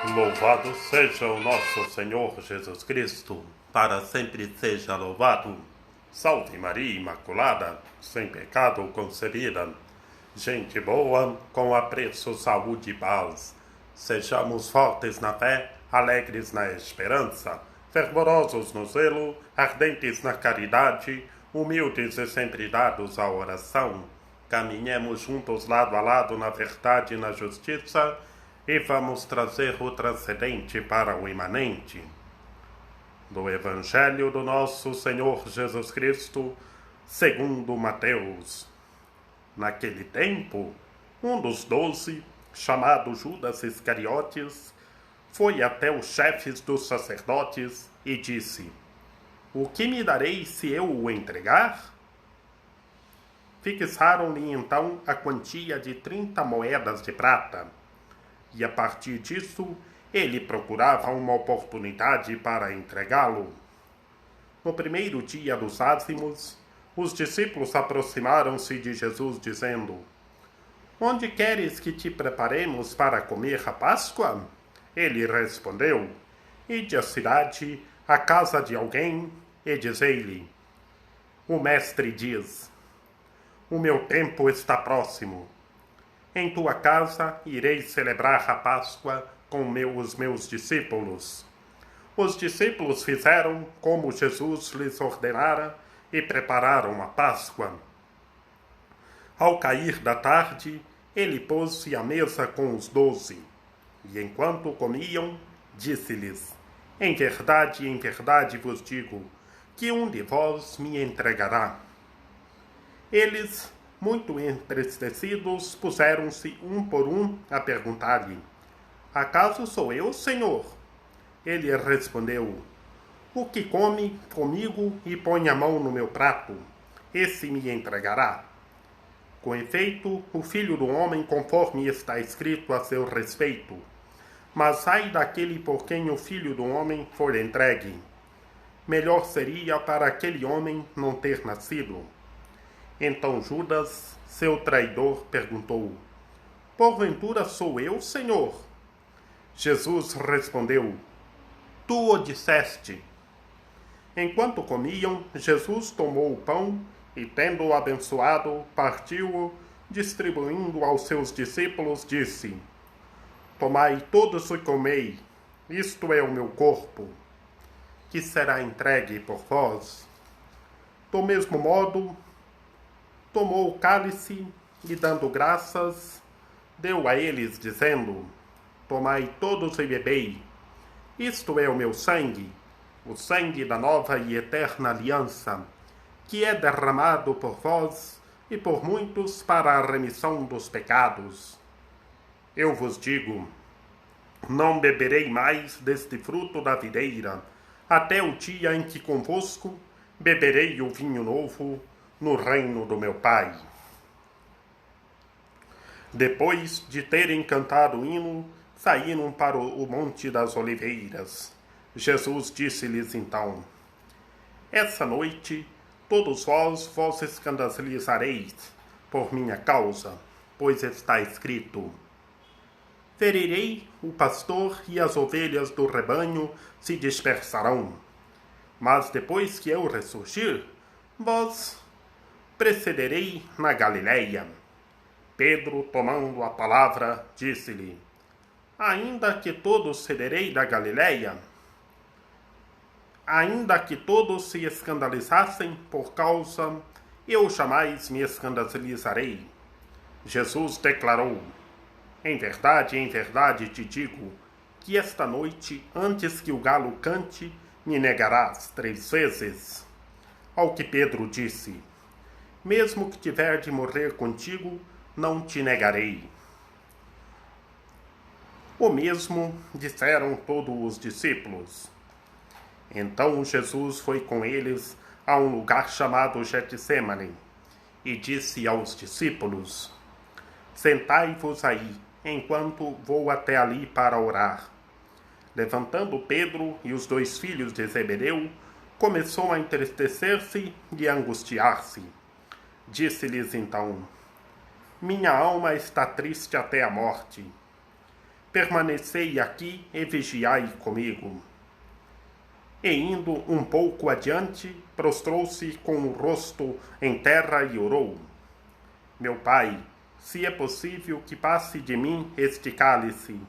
Louvado seja o nosso Senhor Jesus Cristo, para sempre seja louvado. Salve Maria Imaculada, sem pecado concebida. Gente boa, com apreço, saúde e paz. Sejamos fortes na fé, alegres na esperança, fervorosos no zelo, ardentes na caridade, humildes e sempre dados à oração. Caminhemos juntos lado a lado na verdade e na justiça, e vamos trazer o transcendente para o imanente. Do Evangelho do nosso Senhor Jesus Cristo, segundo Mateus. Naquele tempo, um dos 12, chamado Judas Iscariotes, foi até os chefes dos sacerdotes e disse: "O que me dareis se eu o entregar?" Fixaram-lhe então a quantia de 30 moedas de prata. E a partir disso, ele procurava uma oportunidade para entregá-lo. No primeiro dia dos ázimos, os discípulos aproximaram-se de Jesus, dizendo: "Onde queres que te preparemos para comer a Páscoa?" Ele respondeu: "Ide à cidade, à casa de alguém, e dizei-lhe: o mestre diz: o meu tempo está próximo. Em tua casa irei celebrar a Páscoa com os meus discípulos." Os discípulos fizeram como Jesus lhes ordenara e prepararam a Páscoa. Ao cair da tarde, ele pôs-se à mesa com os 12. E enquanto comiam, disse-lhes: em verdade vos digo, que um de vós me entregará." Eles, muito entristecidos, puseram-se um por um a perguntar-lhe: "Acaso sou eu, Senhor?" Ele respondeu: "O que come comigo e põe a mão no meu prato, esse me entregará. Com efeito, o Filho do Homem, conforme está escrito a seu respeito. Mas ai daquele por quem o Filho do Homem for entregue. Melhor seria para aquele homem não ter nascido." Então Judas, seu traidor, perguntou: "Porventura sou eu, Senhor?" Jesus respondeu: "Tu o disseste." Enquanto comiam, Jesus tomou o pão e, tendo-o abençoado, partiu-o, distribuindo aos seus discípulos, disse: "Tomai todos e comei, isto é o meu corpo, que será entregue por vós." Do mesmo modo, tomou o cálice e, dando graças, deu a eles, dizendo: "Tomai todos e bebei, isto é o meu sangue, o sangue da nova e eterna aliança, que é derramado por vós e por muitos para a remissão dos pecados. Eu vos digo, não beberei mais deste fruto da videira, até o dia em que convosco beberei o vinho novo no reino do meu Pai." Depois de terem cantado o hino, saíram para o Monte das Oliveiras. Jesus disse-lhes então: "Essa noite todos vos escandalizareis por minha causa, pois está escrito: ferirei o pastor e as ovelhas do rebanho se dispersarão. Mas depois que eu ressurgir, vós precederei na Galileia." Pedro, tomando a palavra, disse-lhe: "Ainda que todos cederei da Galileia? Ainda que todos se escandalizassem por causa, eu jamais me escandalizarei." Jesus declarou: em verdade te digo, que esta noite, antes que o galo cante, me negarás 3 vezes. Ao que Pedro disse: "Mesmo que tiver de morrer contigo, não te negarei." O mesmo disseram todos os discípulos. Então Jesus foi com eles a um lugar chamado Getsêmani e disse aos discípulos: "Sentai-vos aí, enquanto vou até ali para orar." Levantando Pedro e os 2 filhos de Zebedeu, começou a entristecer-se e a angustiar-se. Disse-lhes então: "Minha alma está triste até a morte. permanecei aqui e vigiai comigo. E indo um pouco adiante, prostrou-se com o rosto em terra e orou: Meu Pai, se é possível que passe de mim este cálice.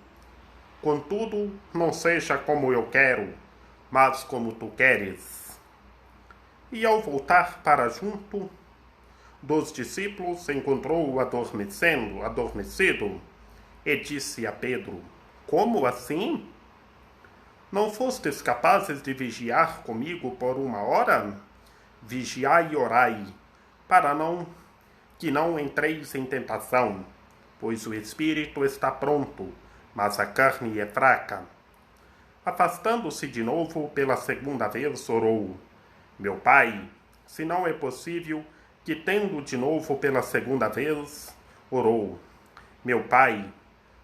Contudo, não seja como eu quero, mas como tu queres. E ao voltar para junto dos discípulos, encontrou-o adormecido, e disse a Pedro: Como assim? Não fostes capazes de vigiar comigo por 1 hora? Vigiai e orai, para que não entreis em tentação, pois o espírito está pronto, mas a carne é fraca. Afastando-se de novo pela 2ª vez, orou: Meu Pai, se não é possível que, tendo de novo pela 2ª vez, orou: Meu Pai,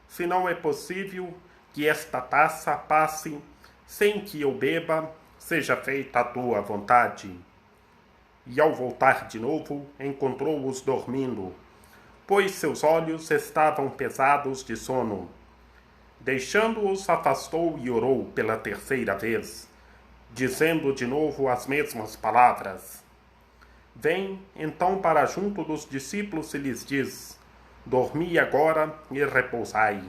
se não é possível que esta taça passe sem que eu beba, seja feita a tua vontade. E ao voltar de novo, encontrou-os dormindo, pois seus olhos estavam pesados de sono. Deixando-os, afastou e orou pela 3ª vez, dizendo de novo as mesmas palavras. Vem então para junto dos discípulos e lhes diz: Dormi agora e repousai.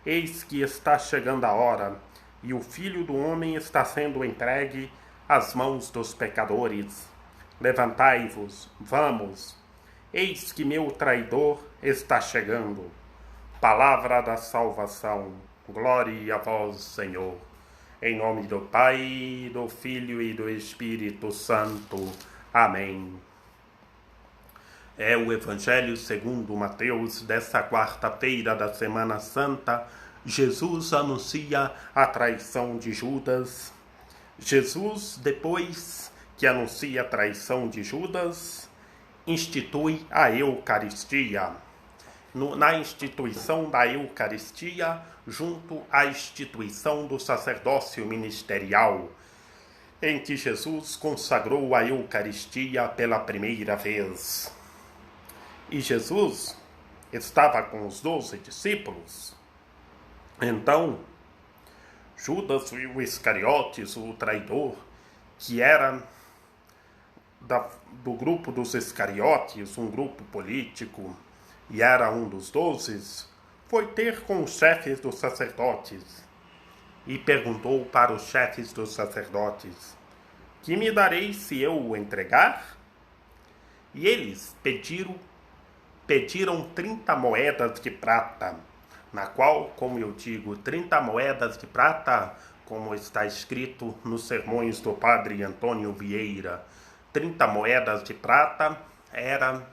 Eis que está chegando a hora, e o Filho do Homem está sendo entregue às mãos dos pecadores. Levantai-vos, vamos. Eis que meu traidor está chegando. Palavra da salvação. Glória a vós, Senhor. Em nome do Pai, do Filho e do Espírito Santo. Amém. É o Evangelho segundo Mateus desta 4ª-feira da Semana Santa. Jesus anuncia a traição de Judas. Jesus, depois que anuncia a traição de Judas, institui a Eucaristia. Na instituição da Eucaristia, junto à instituição do sacerdócio ministerial, em que Jesus consagrou a Eucaristia pela primeira vez. E Jesus estava com os 12 discípulos. Então, Judas o Iscariotes, o traidor, que era do grupo dos Iscariotes, um grupo político, e era um dos 12, foi ter com os chefes dos sacerdotes e perguntou para os chefes dos sacerdotes: Que me dareis se eu o entregar? E eles pediram 30 moedas de prata, na qual, como eu digo, 30 moedas de prata, como está escrito nos sermões do padre Antônio Vieira, 30 moedas de prata era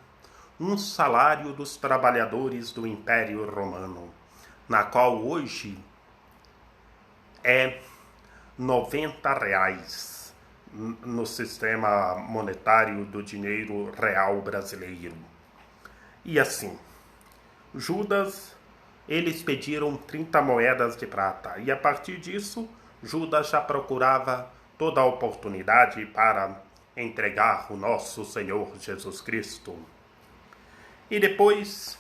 um salário dos trabalhadores do Império Romano, na qual hoje é 90 reais no sistema monetário do dinheiro real brasileiro. E assim, Judas, eles pediram 30 moedas de prata, e a partir disso, Judas já procurava toda a oportunidade para entregar o nosso Senhor Jesus Cristo. E depois,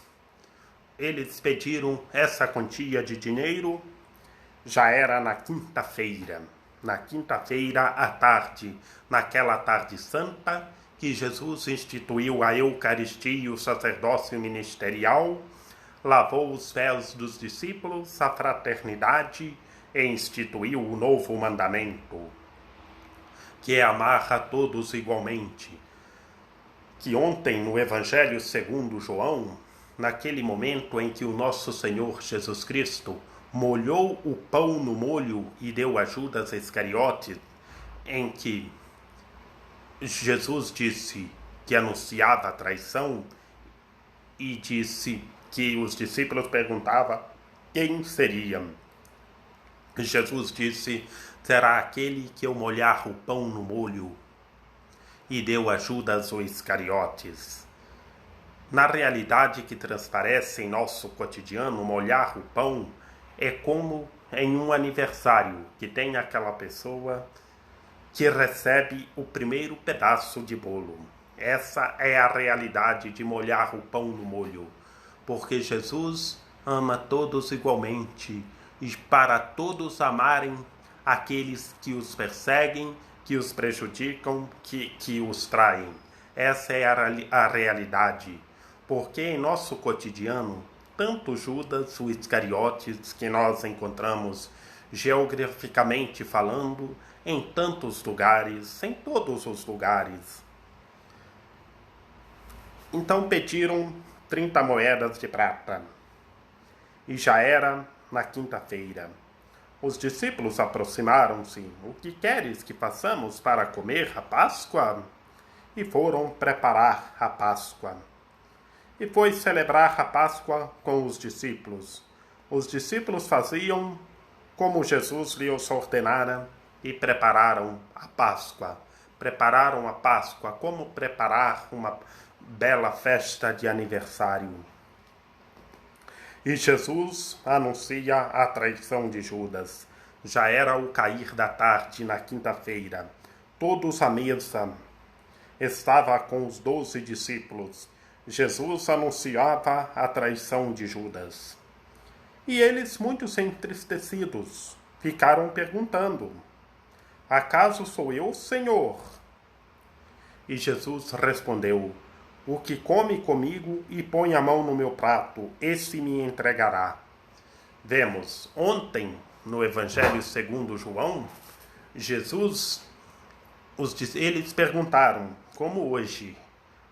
eles pediram essa quantia de dinheiro, já era na quinta-feira à tarde, naquela tarde santa, que Jesus instituiu a Eucaristia e o sacerdócio ministerial, lavou os pés dos discípulos, a fraternidade, e instituiu o novo mandamento, que é amar a todos igualmente. Que ontem, no Evangelho segundo João, naquele momento em que o nosso Senhor Jesus Cristo molhou o pão no molho e deu a Judas Iscariotes, em que Jesus disse que anunciava a traição e disse que os discípulos perguntavam quem seria. Jesus disse: será aquele que eu molhar o pão no molho, e deu a Judas o Iscariotes. Na realidade que transparece em nosso cotidiano, molhar o pão é como em um aniversário, que tem aquela pessoa que recebe o primeiro pedaço de bolo. Essa é a realidade de molhar o pão no molho, porque Jesus ama todos igualmente, e para todos amarem aqueles que os perseguem, que os prejudicam, que os traem. Essa é a realidade. Porque em nosso cotidiano, tanto Judas, o Iscariotes, que nós encontramos geograficamente falando, em tantos lugares, em todos os lugares. Então pediram 30 moedas de prata. E já era na quinta-feira. Os discípulos aproximaram-se. O que queres que façamos para comer a Páscoa? E foram preparar a Páscoa. E foi celebrar a Páscoa com os discípulos. Os discípulos faziam como Jesus lhes ordenara e prepararam a Páscoa. Prepararam a Páscoa, como preparar uma bela festa de aniversário. E Jesus anuncia a traição de Judas. Já era o cair da tarde na quinta-feira. Todos à mesa. Estava com os 12 discípulos. Jesus anunciava a traição de Judas. E eles, muito entristecidos, ficaram perguntando: acaso sou eu, Senhor? E Jesus respondeu: o que come comigo e põe a mão no meu prato, esse me entregará. Vemos, ontem, no Evangelho segundo João, eles perguntaram, como hoje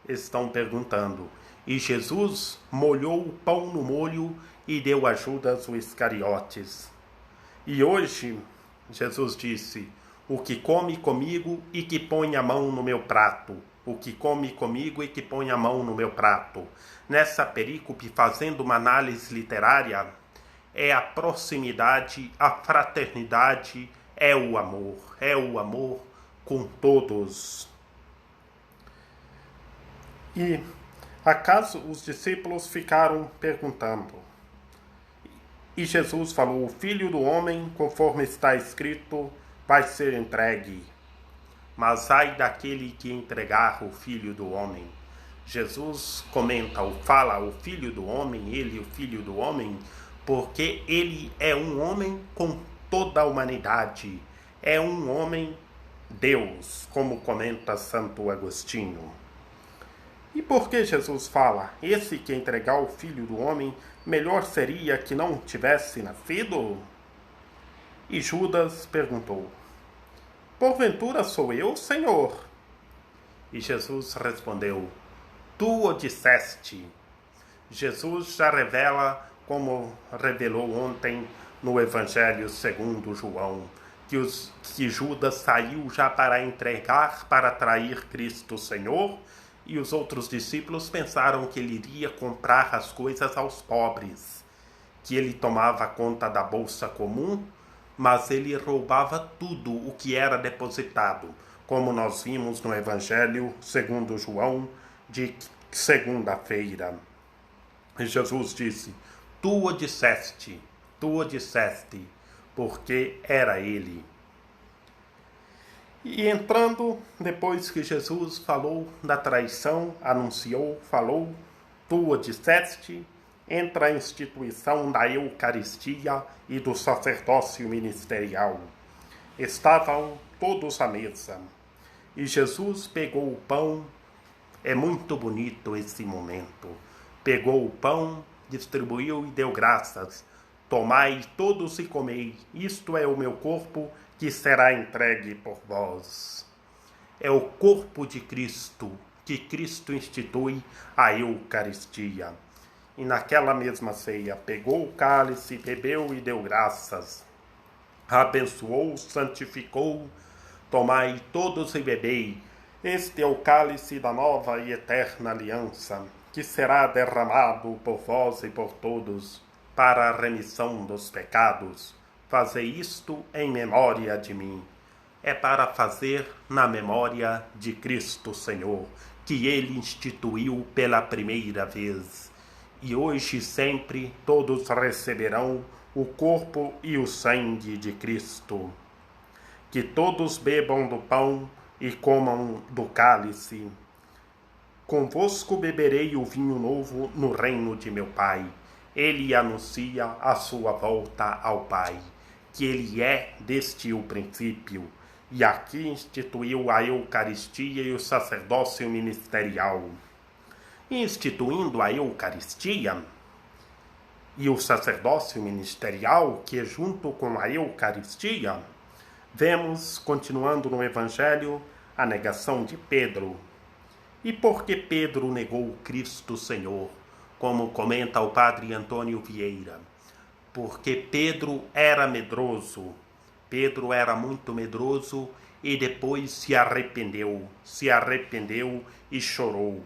estão perguntando, e Jesus molhou o pão no molho e deu a Judas o Iscariotes. E hoje, Jesus disse: o que come comigo e que põe a mão no meu prato. O que come comigo e que põe a mão no meu prato. Nessa perícope, fazendo uma análise literária, é a proximidade, a fraternidade, é o amor com todos. E acaso os discípulos ficaram perguntando. E Jesus falou: o Filho do Homem, conforme está escrito, vai ser entregue. Mas ai daquele que entregar o Filho do Homem. Jesus comenta ou fala o Filho do Homem, ele, o Filho do Homem, porque ele é um homem com toda a humanidade. É um homem Deus, como comenta Santo Agostinho. E por que Jesus fala: esse que entregar o Filho do Homem, melhor seria que não tivesse nascido? E Judas perguntou: porventura sou eu, Senhor? E Jesus respondeu: tu o disseste. Jesus já revela, como revelou ontem no Evangelho segundo João, que Judas saiu já para entregar, para trair Cristo Senhor, e os outros discípulos pensaram que ele iria comprar as coisas aos pobres, que ele tomava conta da bolsa comum, mas ele roubava tudo o que era depositado, como nós vimos no Evangelho segundo João, de segunda-feira. Jesus disse: tu o disseste, porque era ele. E entrando, depois que Jesus falou da traição, anunciou, falou, tu o disseste, entra a instituição da Eucaristia e do sacerdócio ministerial. Estavam todos à mesa. E Jesus pegou o pão. É muito bonito esse momento. Pegou o pão, distribuiu e deu graças. Tomai todos e comei. Isto é o meu corpo que será entregue por vós. É o corpo de Cristo, que Cristo institui a Eucaristia. E naquela mesma ceia, pegou o cálice, bebeu e deu graças. Abençoou, santificou, tomai todos e bebei. Este é o cálice da nova e eterna aliança, que será derramado por vós e por todos, para a remissão dos pecados. Fazei isto em memória de mim. É para fazer na memória de Cristo Senhor, que ele instituiu pela primeira vez. E hoje e sempre todos receberão o corpo e o sangue de Cristo. Que todos bebam do pão e comam do cálice. Convosco beberei o vinho novo no reino de meu Pai. ele anuncia a sua volta ao Pai, que ele é desde o princípio, e aqui instituiu a Eucaristia e o sacerdócio ministerial. Instituindo a Eucaristia e o sacerdócio ministerial, que junto com a Eucaristia, vemos, continuando no Evangelho, a negação de Pedro. E por que Pedro negou Cristo Senhor? Como comenta o padre Antônio Vieira. Porque Pedro era medroso. Pedro era muito medroso e depois se arrependeu e chorou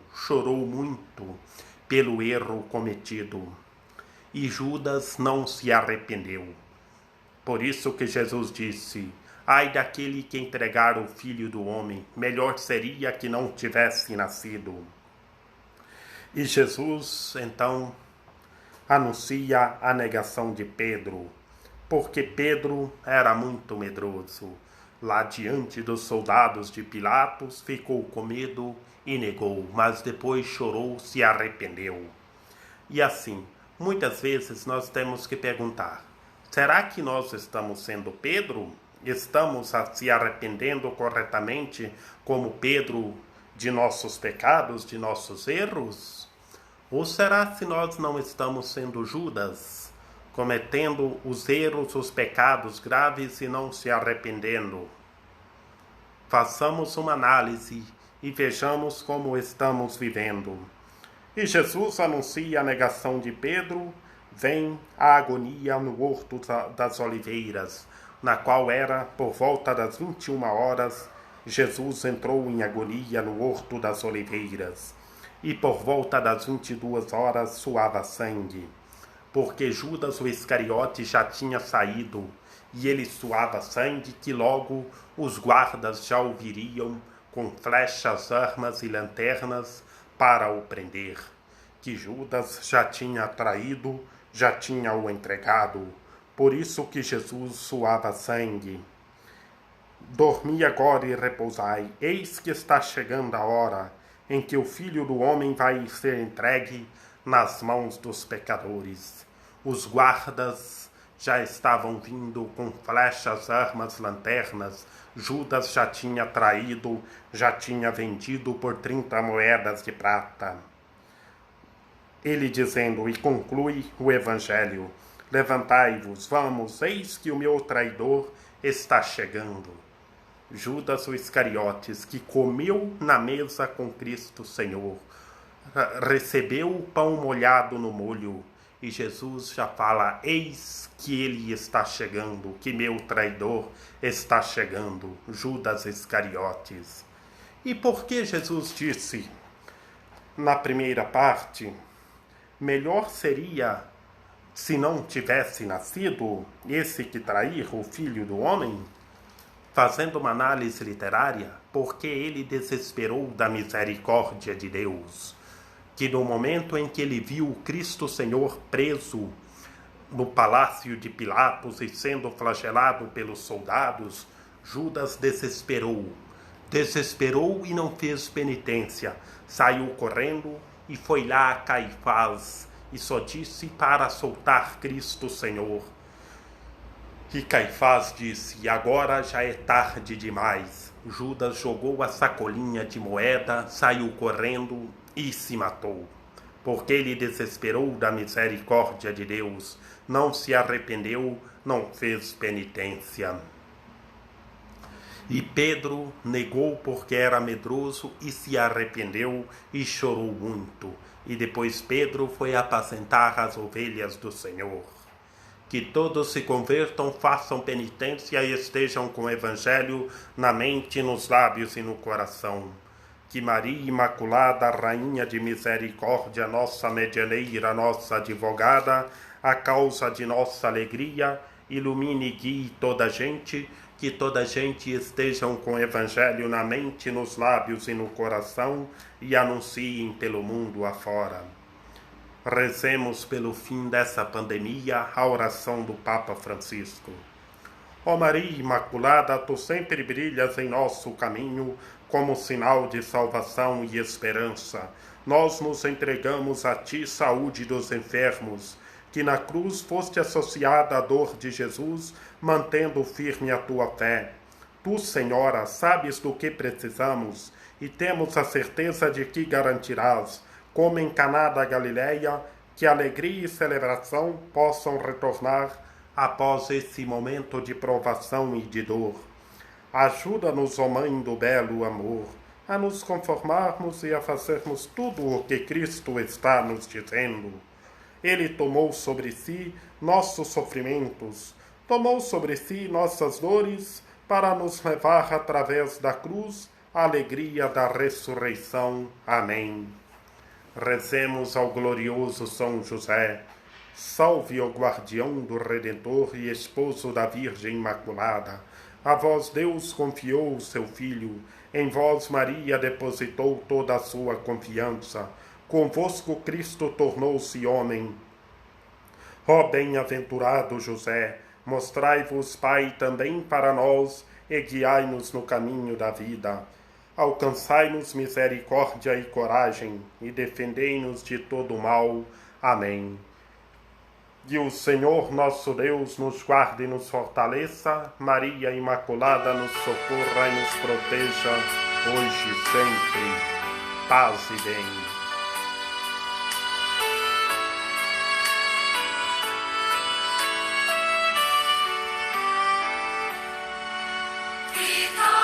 muito pelo erro cometido. E Judas não se arrependeu. Por isso que Jesus disse: ai daquele que entregar o Filho do Homem, melhor seria que não tivesse nascido. E Jesus, então, anuncia a negação de Pedro, porque Pedro era muito medroso. Lá diante dos soldados de Pilatos, ficou com medo e negou, mas depois chorou, se arrependeu. E assim, muitas vezes nós temos que perguntar: será que nós estamos sendo Pedro? Estamos se arrependendo corretamente como Pedro de nossos pecados, de nossos erros? Ou será se nós não estamos sendo Judas, cometendo os erros, os pecados graves e não se arrependendo? Façamos uma análise e vejamos como estamos vivendo. E Jesus anuncia a negação de Pedro, vem a agonia no Horto das Oliveiras, na qual era por volta das 21 horas, Jesus entrou em agonia no Horto das Oliveiras, e por volta das 22 horas suava sangue, porque Judas o Iscariote já tinha saído, e ele suava sangue que logo os guardas já o viriam com flechas, armas e lanternas para o prender, que Judas já tinha traído, já tinha o entregado. Por isso que Jesus suava sangue. Dormi agora e repousai, eis que está chegando a hora em que o Filho do Homem vai ser entregue nas mãos dos pecadores. Os guardas já estavam vindo com flechas, armas, lanternas. Judas já tinha traído, já tinha vendido por 30 moedas de prata. Ele dizendo, e conclui o Evangelho: levantai-vos, vamos, eis que o meu traidor está chegando. Judas o Iscariotes, que comeu na mesa com Cristo Senhor, recebeu o pão molhado no molho, e Jesus já fala: eis que ele está chegando, que meu traidor está chegando, Judas Iscariotes. E por que Jesus disse, na primeira parte, melhor seria se não tivesse nascido esse que trair o Filho do Homem? Fazendo uma análise literária, porque ele desesperou da misericórdia de Deus, que no momento em que ele viu o Cristo Senhor preso no palácio de Pilatos e sendo flagelado pelos soldados, Judas desesperou e não fez penitência, saiu correndo e foi lá a Caifás e só disse para soltar Cristo Senhor. E Caifás disse: agora já é tarde demais. Judas jogou a sacolinha de moeda, saiu correndo e se matou, porque ele desesperou da misericórdia de Deus, não se arrependeu, não fez penitência. E Pedro negou porque era medroso e se arrependeu e chorou muito. E depois Pedro foi apacentar as ovelhas do Senhor. Que todos se convertam, façam penitência e estejam com o Evangelho na mente, nos lábios e no coração. Que Maria Imaculada, Rainha de Misericórdia, nossa medianeira, nossa advogada, a causa de nossa alegria, ilumine e guie toda a gente, que toda a gente estejam com o Evangelho na mente, nos lábios e no coração e anunciem pelo mundo afora. Rezemos pelo fim dessa pandemia, a oração do Papa Francisco. Ó Maria Imaculada, tu sempre brilhas em nosso caminho como sinal de salvação e esperança. Nós nos entregamos a ti, saúde dos enfermos, que na cruz foste associada à dor de Jesus, mantendo firme a tua fé. Tu, Senhora, sabes do que precisamos e temos a certeza de que garantirás, como em Caná da Galileia, que alegria e celebração possam retornar após esse momento de provação e de dor. Ajuda-nos, ó Mãe do belo amor, a nos conformarmos e a fazermos tudo o que Cristo está nos dizendo. Ele tomou sobre si nossos sofrimentos, tomou sobre si nossas dores, para nos levar através da cruz à alegria da ressurreição. Amém. Rezemos ao glorioso São José. Salve o guardião do Redentor e esposo da Virgem Imaculada. A vós Deus confiou o seu Filho, em vós Maria depositou toda a sua confiança. Convosco Cristo tornou-se homem. Ó bem-aventurado José, mostrai-vos Pai também para nós e guiai-nos no caminho da vida. Alcançai-nos misericórdia e coragem, e defendei-nos de todo mal. Amém. Que o Senhor nosso Deus nos guarde e nos fortaleça, Maria Imaculada nos socorra e nos proteja, hoje e sempre. Paz e bem. Fica